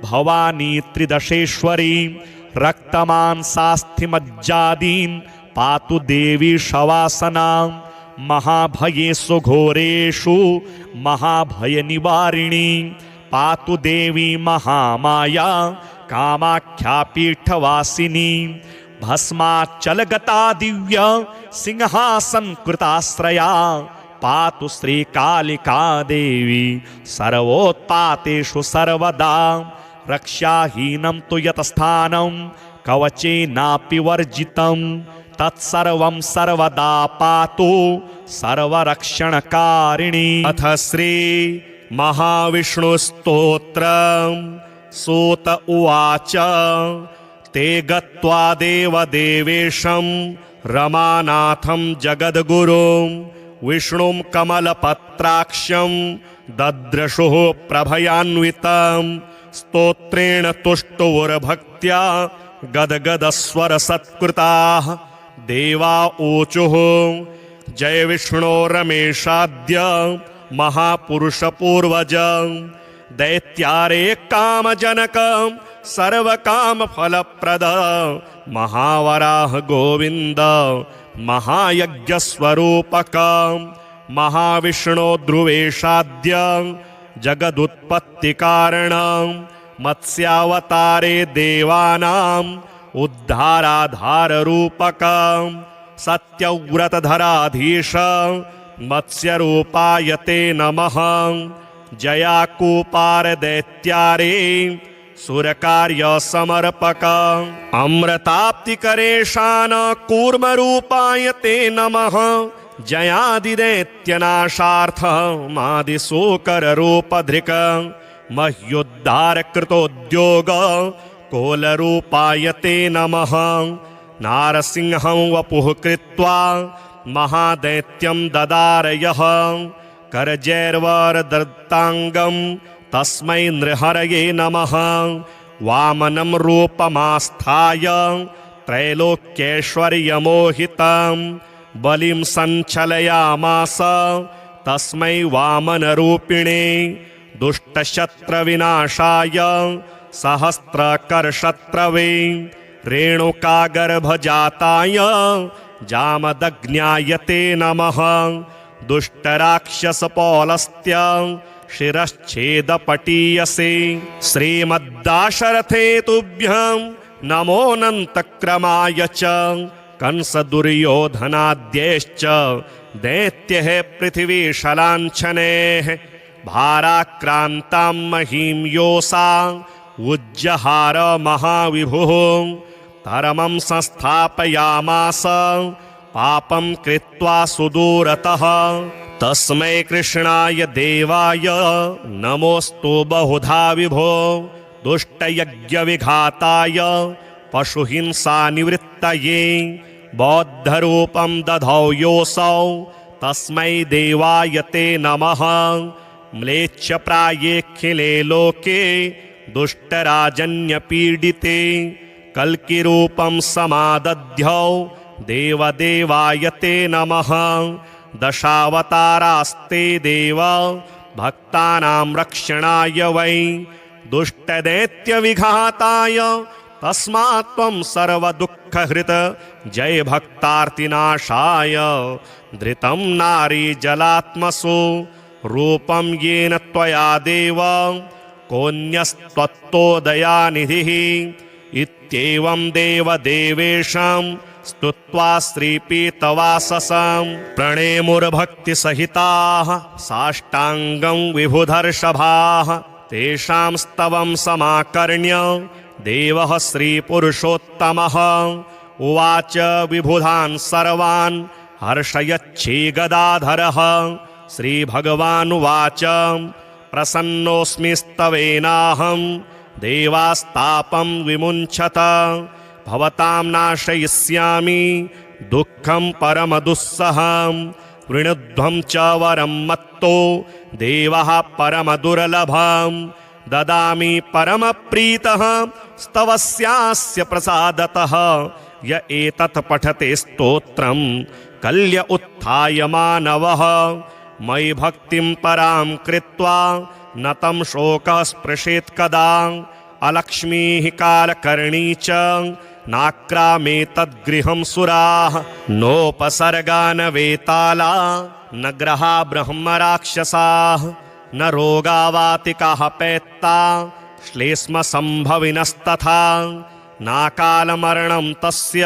भवानी त्रिदशेश्वरी रक्तमांसास्थिमज्जादीन् पातु देवी शवासना महाभयेषु घोरेषु महाभयनिवारिणी पातु देवी महामाया कामाख्या पीठवासिनी भस्माचलगता दिव्य सिंहासन कृताश्रया पातु श्रीकालिका देवी सर्वोत्पातेषु सर्वदा रक्षाहीनं तु यतस्थानं कवचेनापि वर्जितं तत्सर्वं सर्वदा पातु सर्वरक्षणकारिणी अथ श्री महाविष्णुस्तोत्रम् सूत उवाच ते गत्वा देवदेवेशं रमानाथं जगद्गुरुं विष्णुं कमलपत्राक्षं दद्रशुः प्रभयान्वितं स्तोत्रेण तुष्टुर्भक्त्या गदगदस्वरसत्कृताः देवा ऊचुः जय विष्णो रमेशाद्य महापुरुषपूर्वज दैत्यारे कामजनक सर्वकामफलप्रद महावराह गोविन्द महायज्ञस्वरूपक महाविष्णो ध्रुवेशाद्य जगदुत्पत्तिकारण मत्स्यावतारे देवानां उद्धाराधाररूपक सत्यव्रतधराधीश मत्स्यरूपाय ते नमः जयाकूपार दैत्यारे सुरकार्य समर्पक अमृताप्तिकरेशान कूर्मरूपाय ते नमः जयादिदैत्यनाशार्थ मादिशूकररूपधृक मह्युद्धारकृतोद्योग कोलरूपाय ते नमः नारसिंहं वपुः कृत्वा महादैत्यं ददारयः करजैर्वरदत्ताङ्गं तस्मै नृहरये नमः वामनं रूपमास्थाय त्रैलोक्यैश्वर्यमोहितं बलिं सञ्चलयामास तस्मै वामनरूपिणे दुष्टशत्रविनाशाय सहस्रकरशत्रवे रेणुकागर्भजाताय जामदग्न्याय ते नमः। दुष्टराक्षसपौलस्त्य शिरश्छेदपटीयसे। श्रीमद्दाशरथे तुभ्यं नमोऽनन्तक्रमाय च। कंसदुर्योधनाद्यैश्च दैत्यः पृथिवीशलाञ्छनैः। भाराक्रान्तां महीं योऽसा उज्जहार महाविभुः। धर्मं संस्थापयामास पापं कृत्वा सुदूरतः। तस्मै कृष्णाय देवाय नमोऽस्तु बहुधा विभो। दुष्टयज्ञविघाताय पशुहिंसानिवृत्तये बौद्धरूपं दधौ योऽसौ तस्मै देवाय ते नमः। म्लेच्छप्रायेऽखिले लोके दुष्टराजन्यपीडिते कल्किरूपं समादध्यौ देवदेवाय ते नमः। दशावतारास्ते देव भक्तानां रक्षणाय वै। दुष्टदैत्यविघाताय तस्मात् त्वं सर्वदुःखहृत् जय भक्तार्तिनाशाय। धृतं नारी जलात्मसु रूपं येन त्वया देव कोऽन्यस्त्वत्तोदयानिधिः। इत्येवं देवदेवेशं स्तुत्वा श्रीपीतवाससं प्रणेमुर्भक्तिसहिताः साष्टाङ्गं विभुधर्षभाः। तेषां स्तवं समाकर्ण्य देवः श्रीपुरुषोत्तमः उवाच विबुधान् सर्वान् हर्षयच्छीगदाधरः। श्रीभगवानुवाच प्रसन्नोऽस्मि स्तवेनाहं देवास्तापं विमुञ्चत। भवतां नाशयिष्यामि दुःखं परमदुस्सहं। वृणुध्वं च वरं मत्तो देवः परमदुर्लभं। ददामि परमप्रीतः स्तवस्यास्य प्रसादतः। य एतत् पठते स्तोत्रं कल्य उत्थाय मानवः। मयि भक्तिं परां कृत्वा न तं शोकः स्पृशेत् कदा। अलक्ष्मीः कालकर्णी च नाक्रामेतद्गृहं सुराः। नोपसर्गा न वेताला न ग्रहा ब्रह्मराक्षसाः। न रोगावातिकाः पैत्ता श्लेष्मसम्भविनस्तथा। नाकालमरणं तस्य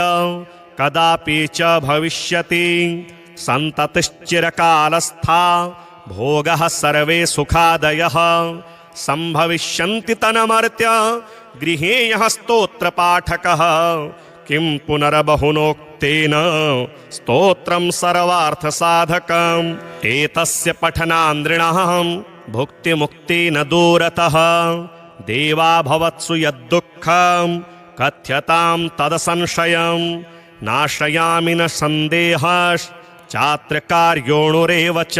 कदापि च भविष्यति। सन्ततिश्चिरकालस्था भोगः सर्वे सुखादयः। सम्भविष्यन्ति तन्मर्त्य गृहे यः स्तोत्रपाठकः। किं पुनर्बहुनोक्तेन स्तोत्रं सर्वार्थसाधकम्। एतस्य पठनान्द्रिणः भुक्तिमुक्तेन दूरतः। देवा भवत्सु यद्दुःखं कथ्यतां तदसंशयं। नाशयामि न सन्देहश्चात्रकार्योणुरेव च।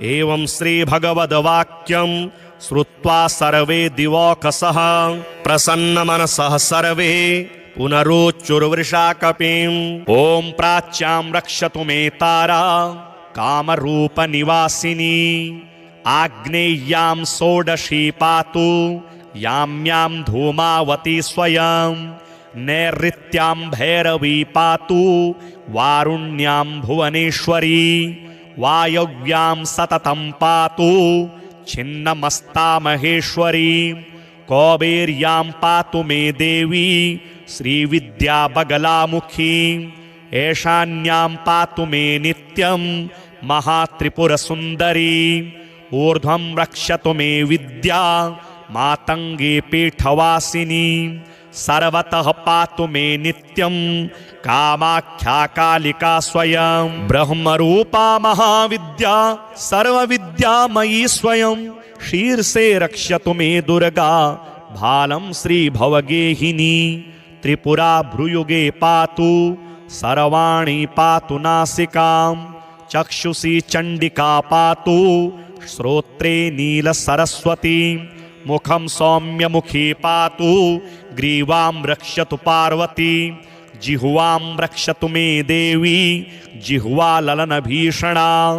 एवं श्रीभगवद्वाक्यं श्रुत्वा सर्वे दिवौकसः प्रसन्नमनसः सर्वे पुनरुच्चुर्वृषाकपिम्। ॐ प्राच्यां रक्षतु मे तारा कामरूपनिवासिनी। आग्नेय्यां षोडशी पातु याम्यां धूमावती स्वयं। नैऋत्यां भैरवी पातु वारुण्यां भुवनेश्वरी। वायव्यां सततं पातु छिन्नमस्ता महेश्वरी। कौबेर्यां पातु मे देवी श्रीविद्या बगलामुखी। ऐशान्यां पातु मे नित्यं महात्रिपुरसुन्दरी। ऊर्ध्वं रक्षतु मे विद्या मातङ्गी पीठवासिनी। सर्वतः पातु मे नित्यं कामाख्या कालिका स्वयं। ब्रह्मरूपा महाविद्या सर्वविद्यामयी स्वयं। शीर्षे रक्षतु मे दुर्गा भालं श्रीभवगेहिनी। त्रिपुरा भ्रुयुगे पातु सर्वाणि पातु नासिकां। चक्षुषी चण्डिका पातु श्रोत्रे नीलसरस्वती। मुखं सौम्यमुखी पातु ग्रीवां रक्षतु पार्वती। जिह्वां रक्षतु मे देवी जिह्वा ललनभीषणा।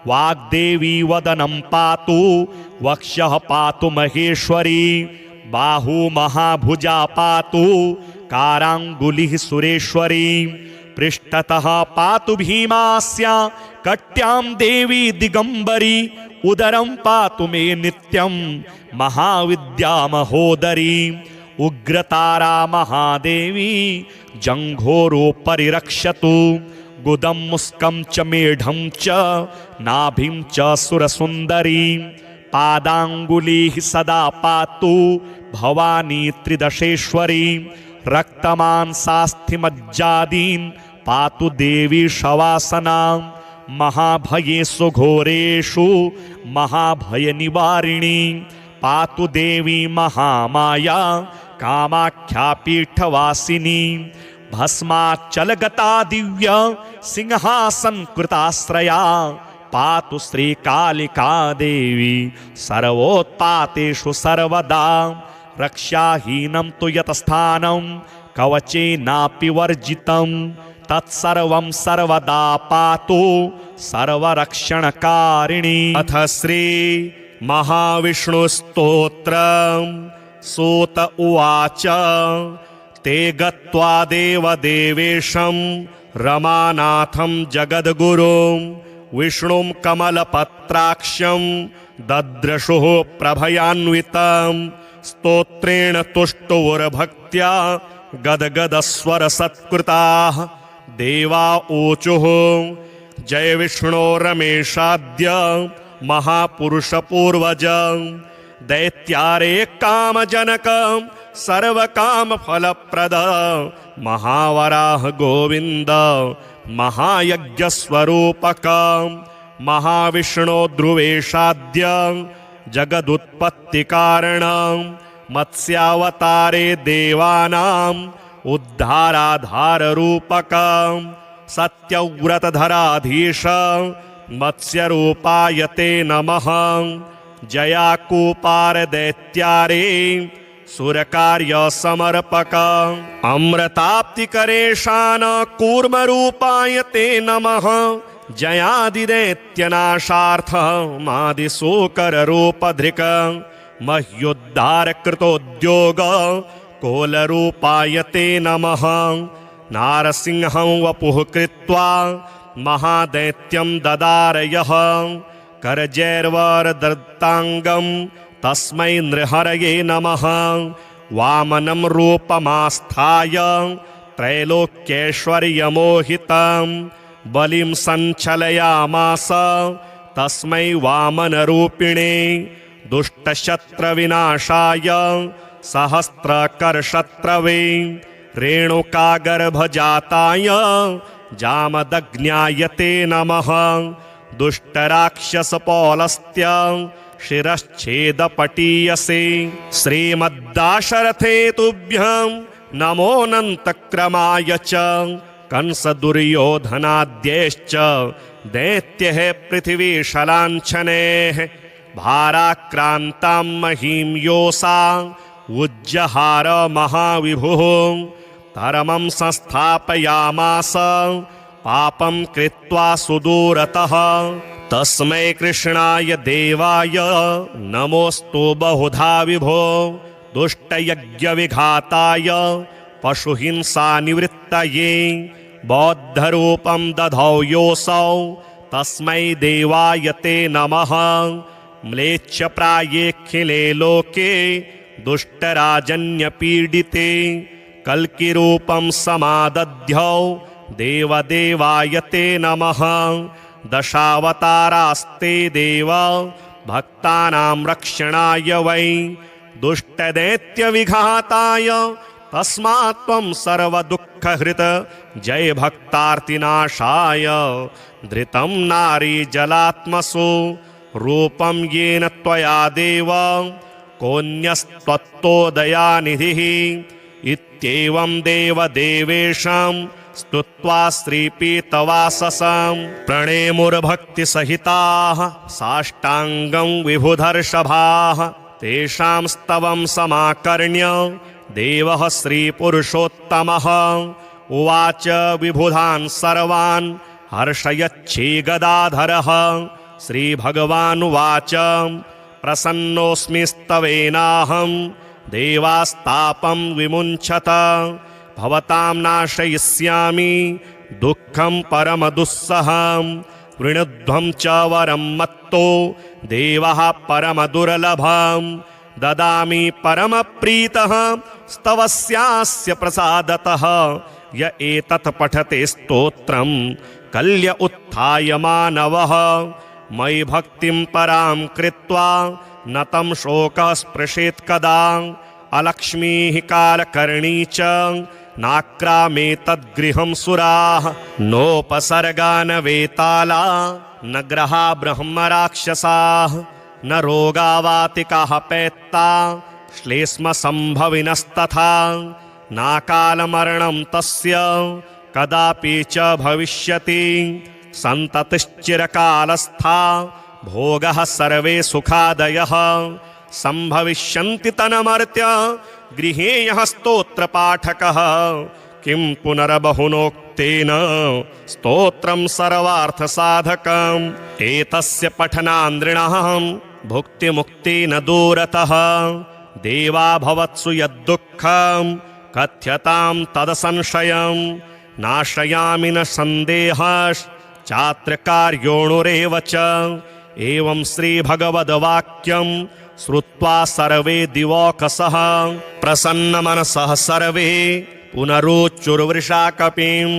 वाग्देवी वदनं पातु वक्षः पातु महेश्वरी। बाहू महाभुजा पातु काराङ्गुलिः सुरेश्वरी पृष्ठतः पातु भीमास्या कट्यां देवी दिगंबरी उदरं पातु मे नित्यं महाविद्या महोदरी उग्रतारा महादेवी जंघोरो परिरक्षतु गुदं मुस्कं च मेढं च नाभिं च सुरसुन्दरी पादाङ्गुलिः सदा पातु भवानी त्रिदशेश्वरी रक्तमांसास्थिमज्जादीन् पातु देवी शवासना महाभयेषु घोरेषु महाभयनिवारिणी पातु देवी महामाया कामाख्या पीठवासिनी भस्माचलगता दिव्य सिंहासन कृताश्रया पातु श्रीकालिका देवी सर्वोत्पातेषु सर्वदा रक्षाहीनं तु यतस्थानं कवचेनापि वर्जितं तत्सर्वं सर्वदा पातु सर्वरक्षणकारिणी। अथ श्री महाविष्णुस्तोत्रम् सूत उवाच ते गत्वा देवदेवेशं रमानाथं जगद्गुरुं विष्णुं कमलपत्राक्षं दद्रशुः प्रभयान्वितं स्तोत्रेण तुष्टुवुर्भक्त्या गदगदस्वरसत्कृताः देवा ऊचुः जय विष्णो रमेशाद्य महापुरुषपूर्वज दैत्यारे कामजनक सर्वकामफलप्रद महावराह गोविन्द महायज्ञस्वरूपक महाविष्णो ध्रुवेशाद्य जगदुत्पत्तिकारण मत्स्यावतारे देवानाम् उद्धाराधाररूपक सत्यव्रतधराधीश मत्स्यरूपाय ते नमः जयाकूपार दैत्यारे सुरकार्य समर्पक अमृताप्तिकरेशान कूर्मरूपाय ते नमः जयादिदैत्यनाशार्थ मादिशूकररूपधृक मह्युद्धारकृतोद्योग कोलरूपाय ते नमः नारसिंहं वपुः कृत्वा महादैत्यं ददारयः करजैर्वरदत्ताङ्गं तस्मै नृहरये नमः वामनं रूपमास्थाय त्रैलोक्यैश्वर्यमोहितं बलिं सञ्चलयामास तस्मै वामनरूपिणे दुष्टशत्रविनाशाय सहस्रकरशत्रवे रेणुकागर्भजाताय जामदग्न्याय ते नमः दुष्टराक्षसपौलस्त्य शिरश्छेदपटीयसे श्रीमद्दाशरथे तुभ्यं नमोऽनन्तक्रमाय च कंसदुर्योधनाद्यैश्च दैत्यैः पृथिवीशलाञ्छनैः भाराक्रान्तां महीं योषा उज्जहार महाविभुः धर्मं संस्थापयामास पापं कृत्वा सुदूरतः तस्मै कृष्णाय देवाय नमोऽस्तु बहुधा विभो दुष्टयज्ञविघाताय पशुहिंसानिवृत्तये बौद्धरूपं दधौ योऽसौ तस्मै देवाय ते नमः म्लेच्छप्रायेऽखिले लोके दुष्टराजन्यपीडिते कल्किरूपं समादध्यौ देवदेवाय ते नमः दशावतारास्ते देव भक्तानां रक्षणाय वै दुष्टदैत्यविघाताय तस्मात् त्वं सर्वदुःखहृत जय भक्तार्तिनाशाय धृतं नारी जलात्मसु रूपं येन त्वया देव कोऽन्यस्त्वत्तोदयानिधिः इत्येवं देवदेवेशं स्तुत्वा श्रीपीतवाससं प्रणेमुर्भक्तिसहिताः साष्टाङ्गं विभुधर्षभाः तेषां स्तवं समाकर्ण्य देवः श्रीपुरुषोत्तमः उवाच विबुधान् सर्वान् हर्षयच्छीगदाधरः श्रीभगवानुवाच प्रसन्नोऽस्मि स्तवेनाहं देवास्तापं विमुञ्चत भवतां नाशयिष्यामि दुःखं परमदुस्सहं वृणुध्वं च वरं मत्तो देवः परमदुर्लभं ददामि परमप्रीतः स्तवस्यास्य प्रसादतः य एतत् पठते स्तोत्रं कल्य उत्थाय मानवः मयि भक्तिं परां कृत्वा न तं शोकः स्पृशेत् कदा अलक्ष्मीः कालकर्णी च नाक्रामे तद्गृहं सुराः नोपसर्गा न वेताला न ग्रहा ब्रह्मराक्षसाः न रोगावातिकाः पैत्ता श्लेष्मसम्भविनस्तथा नाकालमरणं तस्य कदापि च भविष्यति सन्ततिश्चिरकालस्था भोगः सर्वे सुखादयः सम्भविष्यन्ति तन्मर्त्य गृहे यः स्तोत्रपाठकः किं पुनर्बहुनोक्तेन स्तोत्रं सर्वार्थसाधकम् एतस्य पठनान्द्रिणः भुक्तिमुक्ति न दूरतः देवा भवत्सु यद्दुःखं कथ्यतां तदसंशयं नाशयामि न सन्देहश्चात्रकार्योणुरेव च एवं श्रीभगवद्वाक्यं श्रुत्वा सर्वे दिवौकसः प्रसन्नमनसः सर्वे पुनरुच्चुर्वृषा कपिम्।